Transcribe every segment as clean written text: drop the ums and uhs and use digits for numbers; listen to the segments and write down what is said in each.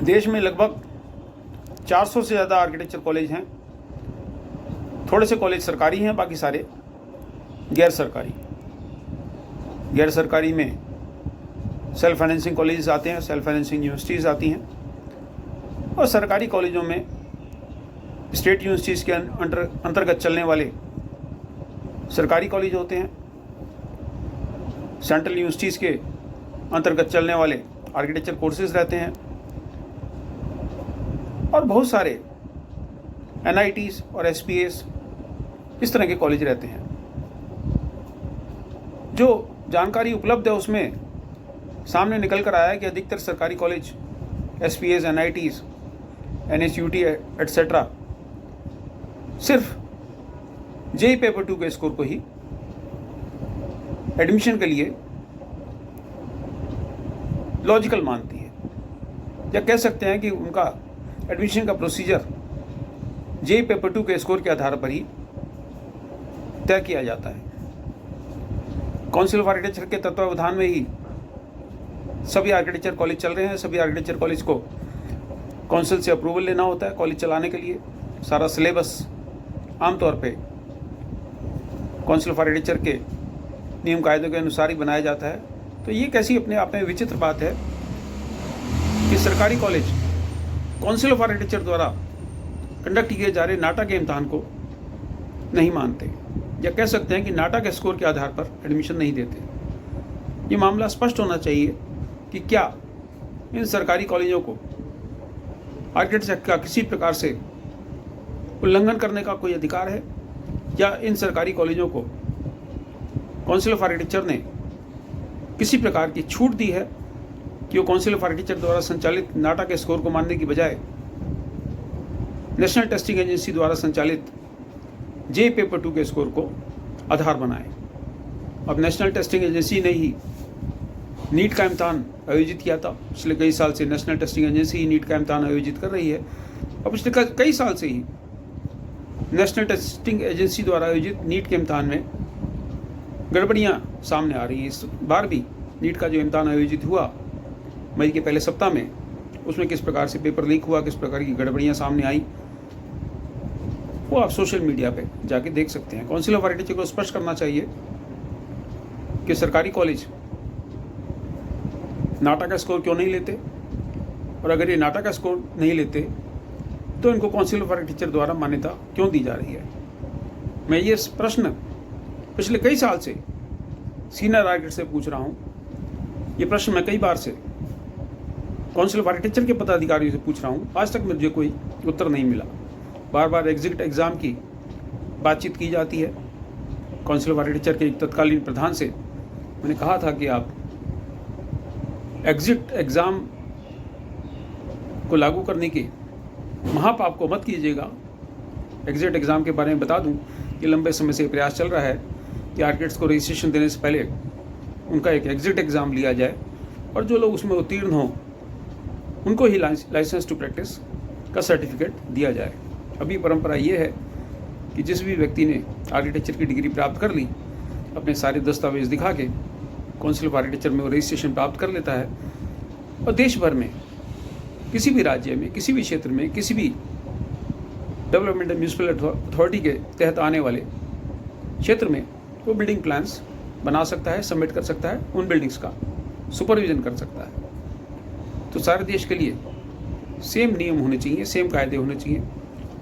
देश में लगभग 400 से ज़्यादा आर्किटेक्चर कॉलेज हैं। थोड़े से कॉलेज सरकारी हैं, बाकी सारे गैर सरकारी। गैर सरकारी में सेल्फ फाइनेंसिंग कॉलेजेस आते हैं, सेल्फ फाइनेंसिंग यूनिवर्सिटीज़ आती हैं, और सरकारी कॉलेजों में स्टेट यूनिवर्सिटीज़ के अंतर्गत चलने वाले सरकारी कॉलेज होते हैं। सेंट्रल यूनिवर्सिटीज़ के अंतर्गत चलने वाले आर्किटेक्चर कोर्सेज रहते हैं, और बहुत सारे NITs और SPAs इस तरह के कॉलेज रहते हैं। जो जानकारी उपलब्ध है उसमें सामने निकल कर आया है कि अधिकतर सरकारी college SPAs, NITs, NSUT etcetera सिर्फ JEE पेपर 2 के स्कोर को ही एडमिशन के लिए लॉजिकल मानती है, या कह सकते हैं कि उनका एडमिशन का प्रोसीजर JEE पेपर 2 के स्कोर के आधार पर ही तय किया जाता है। काउंसिल ऑफ आर्किटेक्चर के तत्वावधान में ही सभी आर्किटेक्चर कॉलेज चल रहे हैं। सभी आर्किटेक्चर कॉलेज को काउंसिल से अप्रूवल लेना होता है कॉलेज चलाने के लिए। सारा सिलेबस आमतौर पे काउंसिल ऑफ आर्किटेक्चर के नियम कायदों के अनुसार ही बनाया जाता है। तो ये कैसी अपने आप में विचित्र बात है कि सरकारी कॉलेज काउंसिल ऑफ आर्किटेक्चर द्वारा कंडक्ट किए जा रहे नाटा के इम्तहान को नहीं मानते, या कह सकते हैं कि नाटा के स्कोर के आधार पर एडमिशन नहीं देते। ये मामला स्पष्ट होना चाहिए कि क्या इन सरकारी कॉलेजों को आर्किटेक्चर का किसी प्रकार से उल्लंघन करने का कोई अधिकार है, या इन सरकारी कॉलेजों को काउंसिल ऑफ आर्किटेक्चर ने किसी प्रकार की छूट दी है कि वो काउंसिल ऑफ आर्किटेक्चर द्वारा संचालित नाटा के स्कोर को मानने की बजाय नेशनल टेस्टिंग एजेंसी द्वारा संचालित JEE पेपर 2 के स्कोर को आधार बनाए। अब नेशनल टेस्टिंग एजेंसी ने ही नीट का इम्तहान आयोजित किया था। पिछले कई साल से नेशनल टेस्टिंग एजेंसी ही नीट का इम्तहान आयोजित कर रही है, और पिछले कई साल से ही नेशनल टेस्टिंग एजेंसी द्वारा आयोजित नीट के इम्तहान में गड़बड़ियाँ सामने आ रही हैं। इस बार भी नीट का जो इम्तहान आयोजित हुआ मई के पहले सप्ताह में, उसमें किस प्रकार से पेपर लीक हुआ, किस प्रकार की गड़बड़ियाँ सामने आई, वो आप सोशल मीडिया पे जाके देख सकते हैं। काउंसिल ऑफ आर्किटेक्चर को स्पष्ट करना चाहिए कि सरकारी कॉलेज नाटा का स्कोर क्यों नहीं लेते, और अगर ये नाटा का स्कोर नहीं लेते तो इनको काउंसिल ऑफ आर्किटेक्चर द्वारा मान्यता क्यों दी जा रही है। मैं ये प्रश्न पिछले कई साल से सीनियर आर्किटेक्ट से पूछ रहा हूँ। ये प्रश्न मैं कई बार से काउंसिल ऑफ आर्किटेक्चर के पदाधिकारियों से पूछ रहा हूँ, आज तक मुझे कोई उत्तर नहीं मिला। बार बार एग्जिट एग्ज़ाम की बातचीत की जाती है। काउंसिल ऑफ आर्किटेक्चर के एक तत्कालीन प्रधान से मैंने कहा था कि आप एग्जिट एग्ज़ाम को लागू करने के महापाप को मत कीजिएगा। एग्जिट एग्ज़ाम के बारे में बता दूं कि लंबे समय से प्रयास चल रहा है कि आर्किटेक्ट्स को रजिस्ट्रेशन देने से पहले उनका एक एग्जिट एग्ज़ाम लिया जाए, और जो लोग उसमें उत्तीर्ण हों उनको ही लाइसेंस टू प्रैक्टिस का सर्टिफिकेट दिया जाए। अभी परंपरा ये है कि जिस भी व्यक्ति ने आर्किटेक्चर की डिग्री प्राप्त कर ली, अपने सारे दस्तावेज दिखा के काउंसिल ऑफ आर्किटेक्चर में वो रजिस्ट्रेशन प्राप्त कर लेता है, और देश भर में किसी भी राज्य में, किसी भी क्षेत्र में, किसी भी डेवलपमेंट एंड म्यूनिसिपल अथॉरिटी के तहत आने वाले क्षेत्र में वो बिल्डिंग प्लान्स बना सकता है, सबमिट कर सकता है, उन बिल्डिंग्स का सुपरविजन कर सकता है। तो सारे देश के लिए सेम नियम होने चाहिए, सेम कायदे होने चाहिए,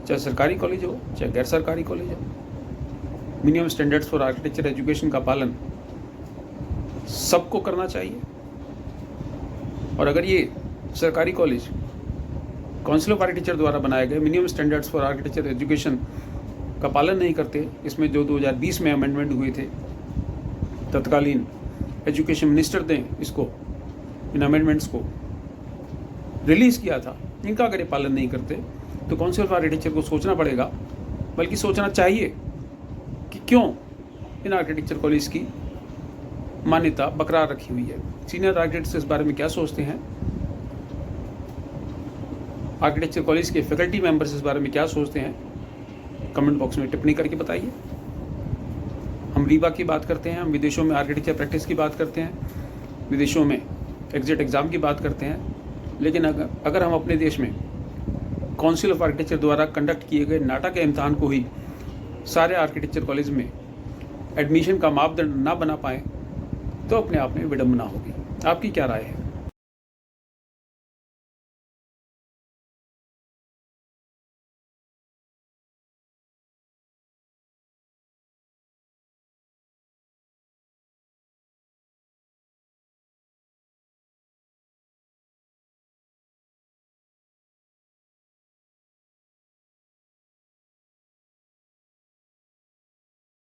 चाहे सरकारी कॉलेज हो चाहे गैर सरकारी कॉलेज हो। Minimum standards for architecture education का पालन सबको करना चाहिए, और अगर ये सरकारी कॉलेज काउंसिल ऑफ आर्किटेक्चर द्वारा बनाए गए minimum standards for architecture education का पालन नहीं करते, इसमें जो 2020 में अमेंडमेंट हुए थे, तत्कालीन एजुकेशन मिनिस्टर ने इसको, इन अमेंडमेंट्स को रिलीज़ किया था, इनका अगर ये पालन नहीं करते तो काउंसिल ऑफ आर्किटेक्चर को सोचना पड़ेगा, बल्कि सोचना चाहिए कि क्यों इन आर्किटेक्चर कॉलेज की मान्यता बरकरार रखी हुई है। सीनियर आर्किटेक्ट्स इस बारे में क्या सोचते हैं, आर्किटेक्चर कॉलेज के फैकल्टी मेंबर्स इस बारे में क्या सोचते हैं, कमेंट बॉक्स में टिप्पणी करके बताइए। हम रीबा की बात करते हैं, हम विदेशों में आर्किटेक्चर प्रैक्टिस की बात करते हैं, विदेशों में एग्जिट एग्ज़ाम की बात करते हैं, लेकिन अगर हम अपने देश में काउंसिल ऑफ आर्किटेक्चर द्वारा कंडक्ट किए गए नाटा के इम्तहान को ही सारे आर्किटेक्चर कॉलेज में एडमिशन का मापदंड ना बना पाए तो अपने आप में विडंबना होगी। आपकी क्या राय है?